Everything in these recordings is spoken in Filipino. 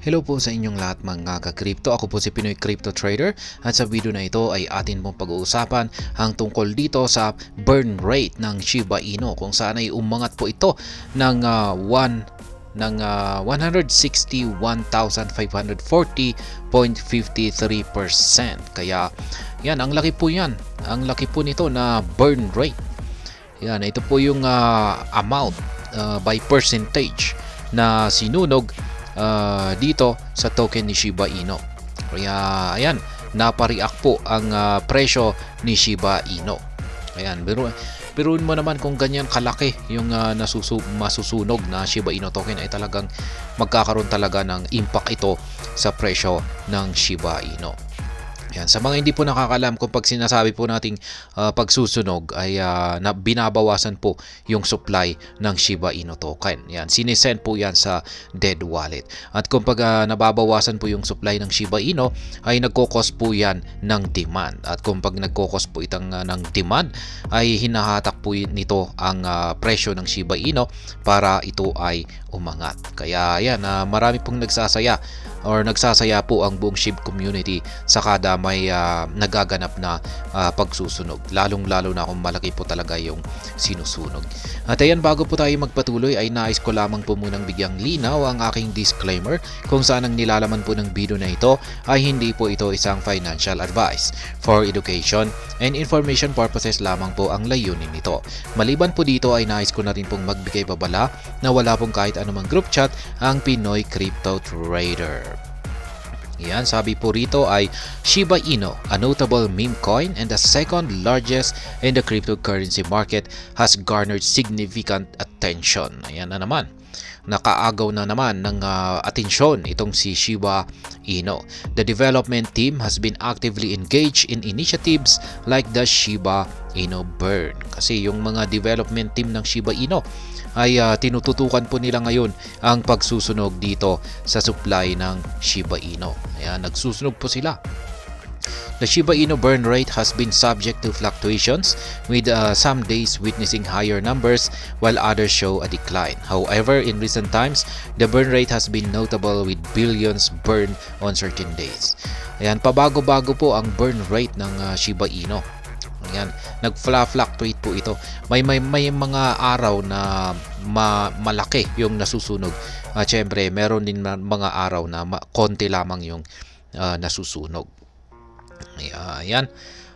Hello po sa inyong lahat mga ka-crypto. Ako po si Pinoy Crypto Trader at sa video na ito ay atin pong pag-uusapan ang tungkol dito sa burn rate ng Shiba Inu kung saan ay umangat po ito ng 161,540.53%. Kaya yan, ang laki po yan. Ang laki po nito na burn rate. Yan, ito po yung amount by percentage na sinunog dito sa token ni Shiba Inu. Kaya ayan, napareact po ang presyo ni Shiba Inu. Ayan, biruin mo naman kung ganyan kalaki yung masusunog na Shiba Inu token, ay talagang magkakaroon talaga ng impact ito sa presyo ng Shiba Inu. Yan. Sa mga hindi po nakakalam, kung pag sinasabi po nating pagsusunog ay binabawasan po yung supply ng Shiba Inu token. Yan, sinisend po yan sa dead wallet. At kung pag nababawasan po yung supply ng Shiba Inu, ay nagkokos po yan ng demand. At kung pag nagkokos po itang ng demand, ay hinahatak po nito ang presyo ng Shiba Inu para ito ay umangat. Kaya yan, marami pong nagsasaya po ang buong SHIB community sa kada may nagaganap na pagsusunog, lalong-lalo na kung malaki po talaga yung sinusunog. At ayan, bago po tayo magpatuloy ay nais ko lamang po munang bigyang linaw ang aking disclaimer kung saan ang nilalaman po ng video na ito ay hindi po ito isang financial advice. For education and information purposes lamang po ang layunin nito. Maliban po dito ay nais ko na rin pong magbigay babala na wala pong kahit anumang group chat ang Pinoy Crypto Trader. Yan, sabi po rito ay Shiba Inu, a notable meme coin and the second largest in the cryptocurrency market, has garnered significant attention. Ayan na naman. Nakaagaw na naman ng atensyon itong si Shiba Inu. The development team has been actively engaged in initiatives like the Shiba Inu Burn. Kasi yung mga development team ng Shiba Inu ay tinututukan po nila ngayon ang pagsusunog dito sa supply ng Shiba Inu. Ayan, nagsusunog po sila. The Shiba Inu burn rate has been subject to fluctuations, with some days witnessing higher numbers while others show a decline. However, in recent times, the burn rate has been notable with billions burned on certain days. Ayan, pabago-bago po ang burn rate ng Shiba Inu. Ayan, nag-fluctuate po ito. May mga araw na malaki yung nasusunog. At syempre, meron din mga araw na konti lamang yung nasusunog. Ayan.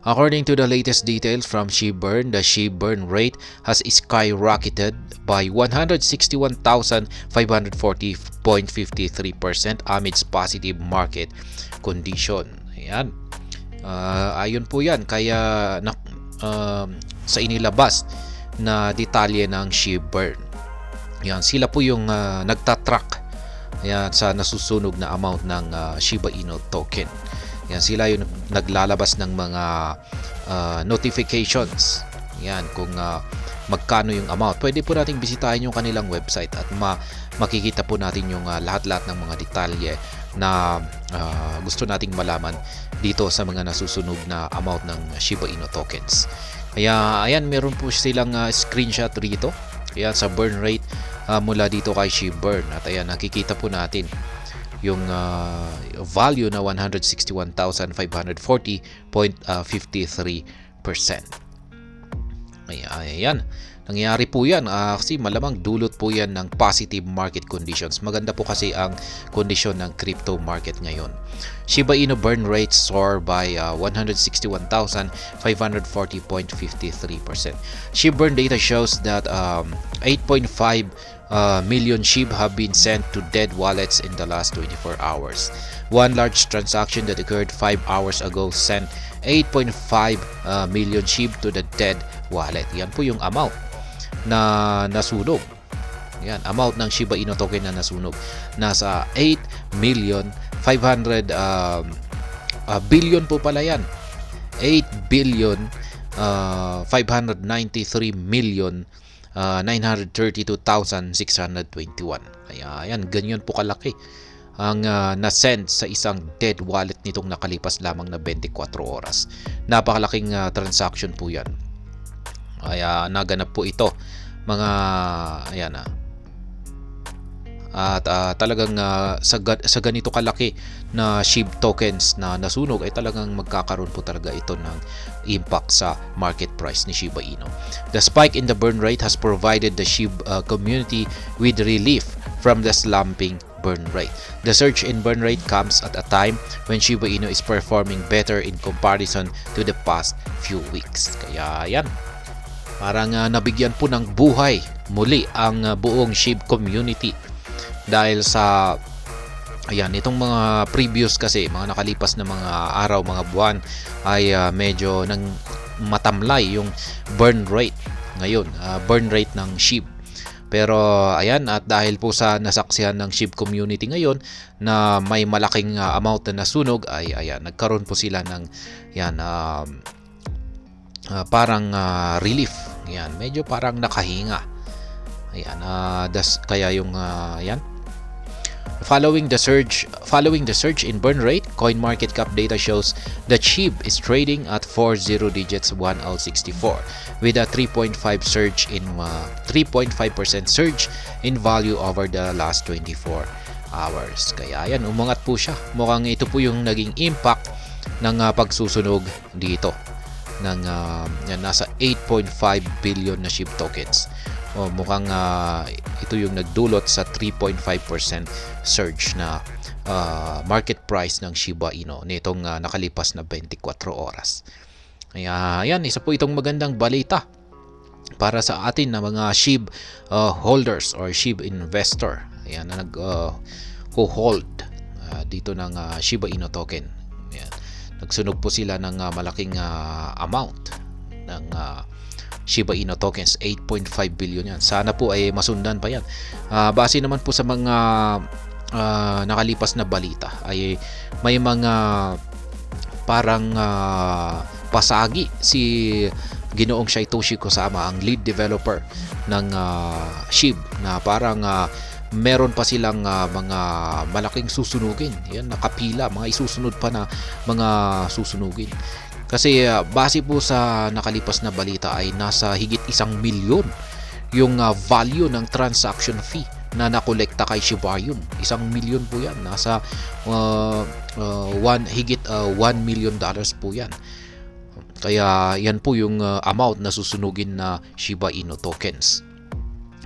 According to the latest details from SHIBurn, the SHIBurn rate has skyrocketed by 161,540.53% amidst positive market condition. Ayan. Ayon po yan kaya sa inilabas na detalye ng SHIBurn. Yan, sila po yung nagtatrack yan, sa nasusunog na amount ng Shiba Inu token. Yan, sila yung naglalabas ng mga notifications. Yan, kung magkano yung amount. Pwede po nating bisitahin yung kanilang website at makikita po natin yung lahat-lahat ng mga detalye na gusto nating malaman dito sa mga nasusunog na amount ng Shiba Inu tokens. Kaya ayan, meron po silang screenshot rito. Ayan, sa burn rate mula dito kay SHIBurn. At ayan, nakikita po natin yung value na 161,540.53%. Ayan. Nangyari po yan kasi malamang dulot po yan ng positive market conditions. Maganda po kasi ang kondisyon ng crypto market ngayon. Shiba Inu burn rate soar by 161,540.53%. SHIBurn data shows that 8.5 million SHIB have been sent to dead wallets in the last 24 hours. One large transaction that occurred 5 hours ago sent 8.5 million SHIB to the dead wallet. Yan po yung amount na nasunog. Yan, amount ng Shiba Inu token na nasunog. Nasa 8 million 500 billion po pala yan. 8 billion 593 million 932,621. Kaya yan, ganyan po kalaki ang na-send sa isang dead wallet nitong nakalipas lamang na 24 oras. Napakalaking transaction po yan. Kaya naganap po ito mga ayan At talagang sa ganito kalaki na SHIB tokens na nasunog ay talagang magkakaroon po talaga ito ng impact sa market price ni Shiba Inu. The spike in the burn rate has provided the SHIB community with relief from the slumping burn rate. The surge in burn rate comes at a time when Shiba Inu is performing better in comparison to the past few weeks. Kaya yan, parang nabigyan po ng buhay muli ang buong SHIB community dahil sa itong mga previous kasi mga nakalipas na mga araw, mga buwan ay medyo nang matamlay yung burn rate ngayon, burn rate ng SHIB. Pero ayan, at dahil po sa nasaksihan ng SHIB community ngayon na may malaking amount na nasunog ay nagkaroon po sila ng parang relief. Yan, medyo parang nakahinga. Ayan, kaya yung Following the surge in burn rate, CoinMarketCap data shows that SHIB is trading at 40 digits 1L64 with a 3.5% surge in value over the last 24 hours. Kaya yan, umangat po siya. Mukhang ito po yung naging impact ng pagsusunog dito ng nasa 8.5 billion na SHIB tokens. Mukhang ito yung nagdulot sa 3.5% surge na market price ng Shiba Inu nitong nakalipas na 24 oras. Kaya yan, isa po itong magandang balita para sa atin na mga SHIB holders or SHIB investor. Ayan, na nag-hold dito ng Shiba Inu token. Ayan, nagsunog po sila ng malaking amount ng Shiba Inu tokens, 8.5 billion yan. Sana po ay masundan pa yan. Base naman po sa mga nakalipas na balita ay may mga parang pasagi si Ginoong Satoshi Kusama, ang lead developer ng SHIB, na parang meron pa silang mga malaking susunugin. Yan, nakapila, mga isusunod pa na mga susunugin. Kasi base po sa nakalipas na balita ay nasa higit 1 milyon yung value ng transaction fee na nakolekta kay Shiba Inu. 1 milyon po yan. Nasa higit $1 million po yan. Kaya yan po yung amount na susunugin na Shiba Inu tokens.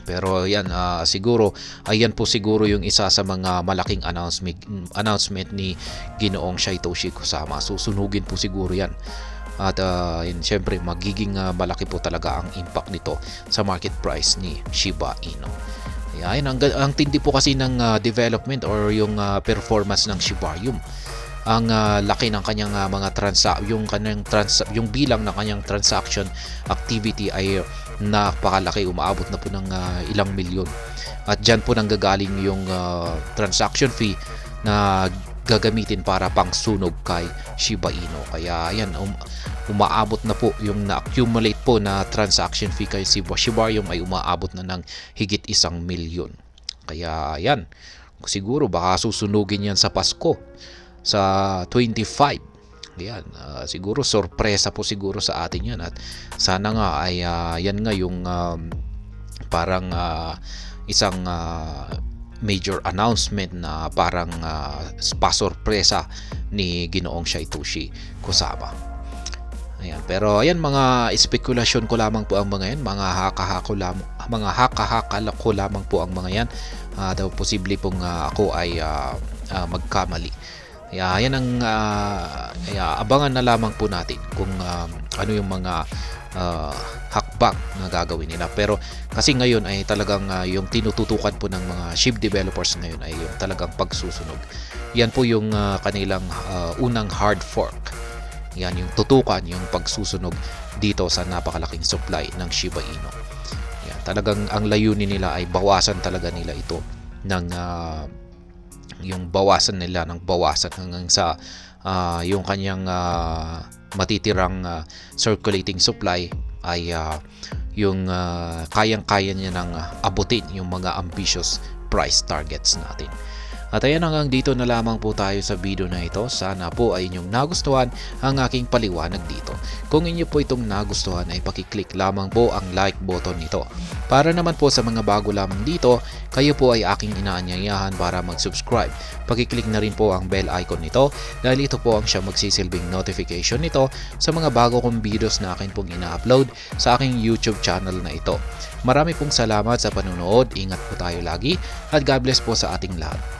Pero yan, siguro, ayan po siguro yung isa sa mga malaking announcement ni Ginoong Satoshi Kusama. Susunugin po siguro yan. At yun, syempre, magiging malaki po talaga ang impact nito sa market price ni Shiba Inu. Ayan, ang tindi po kasi ng development or yung performance ng Shiba Inu. Ang laki ng kanyang mga yung bilang ng kanyang transaction activity ay napakalaki, umaabot na po ng ilang milyon. At dyan po nanggagaling yung transaction fee na gagamitin para pang sunog kay Shiba Inu. Kaya yan, umaabot na po yung na-accumulate po na transaction fee kay Shiba Inu ay umaabot na ng higit 1 milyon. Kaya yan, siguro baka susunugin yan sa Pasko sa 25. Yan, siguro sorpresa po siguro sa atin yan, at sana nga ay yan nga yung parang isang major announcement na parang pa-sorpresa ni Ginoong Satoshi Kusama. Ayan, pero ayan, mga spekulasyon ko lamang po ang mga yan, mga haka-haka ko lamang po ang mga yan. Posible pong ako ay magkamali. Yan ang abangan na lamang po natin kung ano yung mga hakbang na gagawin nila. Pero kasi ngayon ay talagang yung tinututukan po ng mga SHIB developers ngayon ay yung talagang pagsusunog. Yan po yung kanilang unang hard fork. Yan yung tutukan, yung pagsusunog dito sa napakalaking supply ng Shiba Inu. Yan, talagang ang layunin nila ay bawasan talaga nila ito ng yung bawasan nila ng bawasan hanggang sa yung kanyang matitirang circulating supply ay yung kayang-kaya niya ng abutin yung mga ambitious price targets natin. At ayan, hanggang dito na lamang po tayo sa video na ito. Sana po ay inyong nagustuhan ang aking paliwanag dito. Kung inyo po itong nagustuhan ay pakiclick lamang po ang like button nito. Para naman po sa mga bago lamang dito, kayo po ay aking inaanyayahan para mag-subscribe. Pakiclick na rin po ang bell icon nito dahil ito po ang siya magsisilbing notification nito sa mga bago kong videos na akin pong ina-upload sa aking YouTube channel na ito. Marami pong salamat sa panunood, ingat po tayo lagi at God bless po sa ating lahat.